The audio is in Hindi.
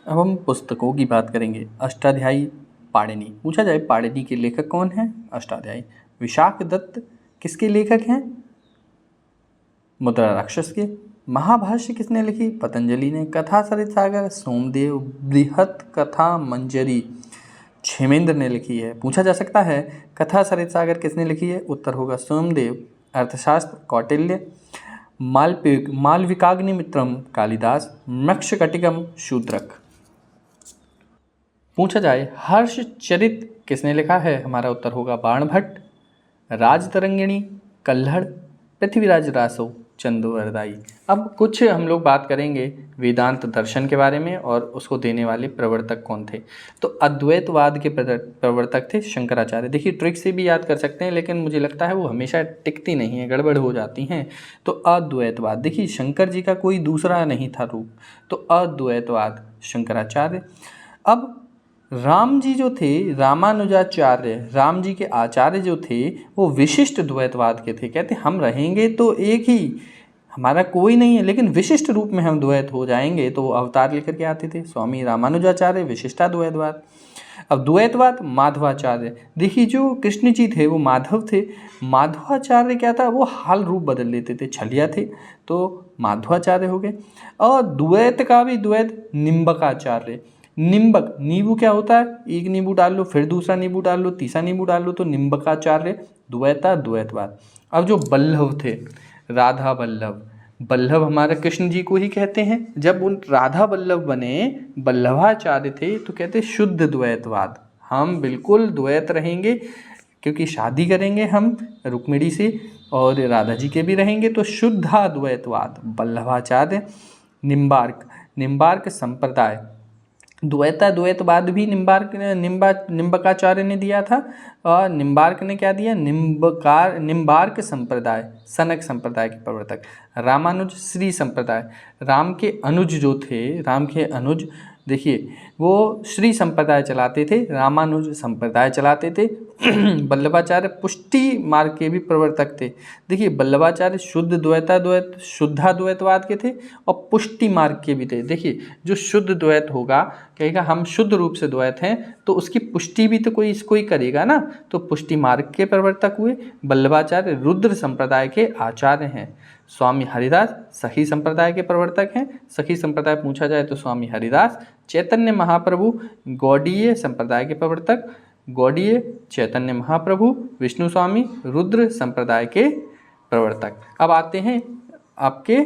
अब हम पुस्तकों की बात करेंगे। अष्टाध्यायी पाणिनि, पूछा जाए पाणिनि के लेखक कौन हैं? अष्टाध्यायी। विशाख दत्त किसके लेखक हैं? मुद्रा राक्षस के। महाभाष्य किसने लिखी? पतंजलि ने। कथा सरित सागर सोमदेव। बृहत कथा मंजरी क्षेमेंद्र ने लिखी है। पूछा जा सकता है कथा सरित सागर किसने लिखी है? उत्तर होगा सोमदेव। अर्थशास्त्र कौटिल्य। मालविकाग्निमित्रम कालिदास। मृक्षकटिकम शूद्रक। पूछा जाए हर्षचरित किसने लिखा है? हमारा उत्तर होगा बाणभट्ट। राजतरंगिणी कल्हड़। पृथ्वीराज रासो चंदोवरदाई। अब कुछ हम लोग बात करेंगे वेदांत दर्शन के बारे में और उसको देने वाले प्रवर्तक कौन थे। तो अद्वैतवाद के प्रवर्तक थे शंकराचार्य। देखिए ट्रिक से भी याद कर सकते हैं, लेकिन मुझे लगता है वो हमेशा टिकती नहीं है, गड़बड़ हो जाती हैं। तो अद्वैतवाद, देखिए शंकर जी का कोई दूसरा नहीं था रूप, तो अद्वैतवाद शंकराचार्य। अब राम जी जो थे रामानुजाचार्य, राम जी के आचार्य जो थे वो विशिष्ट द्वैतवाद के थे। कहते हम रहेंगे तो एक ही, हमारा कोई नहीं है, लेकिन विशिष्ट रूप में हम द्वैत हो जाएंगे। तो वो अवतार लेकर के आते थे। स्वामी रामानुजाचार्य विशिष्टाद्वैतवाद। अब द्वैतवाद माधवाचार्य, देखिए जो कृष्ण जी थे वो माधव थे। माधवाचार्य क्या था? वो हाल रूप बदल लेते थे, छलिया थे, तो माधवाचार्य हो गए। और द्वैत का भी द्वैत निम्बकाचार्य। निम्बक, नींबू क्या होता है? एक नींबू डाल लो, फिर दूसरा नींबू डाल लो, तीसरा नींबू डाल लो, तो निम्बकाचार्य द्वैतवाद। अब जो बल्लभ थे, राधा बल्लभ, बल्लभ हमारे कृष्ण जी को ही कहते हैं। जब उन राधा बल्लभ बने, बल्लभाचार्य थे, तो कहते शुद्ध द्वैतवाद, हम बिल्कुल द्वैत रहेंगे क्योंकि शादी करेंगे हम रुक्मिणी से और राधा जी के भी रहेंगे, तो शुद्धाद्वैतवाद बल्लभाचार्य। निम्बार्क संप्रदाय, द्वैतवाद भी निम्बकाचार्य ने दिया था। और निम्बार्क ने क्या दिया? निम्बार्क संप्रदाय, सनक संप्रदाय के प्रवर्तक। रामानुज श्री संप्रदाय, राम के अनुज जो थे, राम के अनुज, देखिए वो श्री संप्रदाय चलाते थे, रामानुज संप्रदाय चलाते थे। बल्लभाचार्य पुष्टि मार्ग के भी प्रवर्तक थे। देखिए बल्लभाचार्य शुद्धाद्वैतवाद के थे और पुष्टि मार्ग के भी थे। देखिए जो शुद्ध द्वैत होगा, कहेगा हम शुद्ध रूप से द्वैत हैं, तो उसकी पुष्टि भी तो कोई इसको ही करेगा ना, तो पुष्टि मार्ग के प्रवर्तक हुए। बल्लभाचार्य रुद्र संप्रदाय के आचार्य हैं। स्वामी हरिदास सखी संप्रदाय के प्रवर्तक हैं। सखी संप्रदाय पूछा जाए तो स्वामी हरिदास। चैतन्य महाप्रभु गौड़ीय संप्रदाय के प्रवर्तक, गौड़ीय चैतन्य महाप्रभु। विष्णु स्वामी रुद्र संप्रदाय के प्रवर्तक। अब आते हैं आपके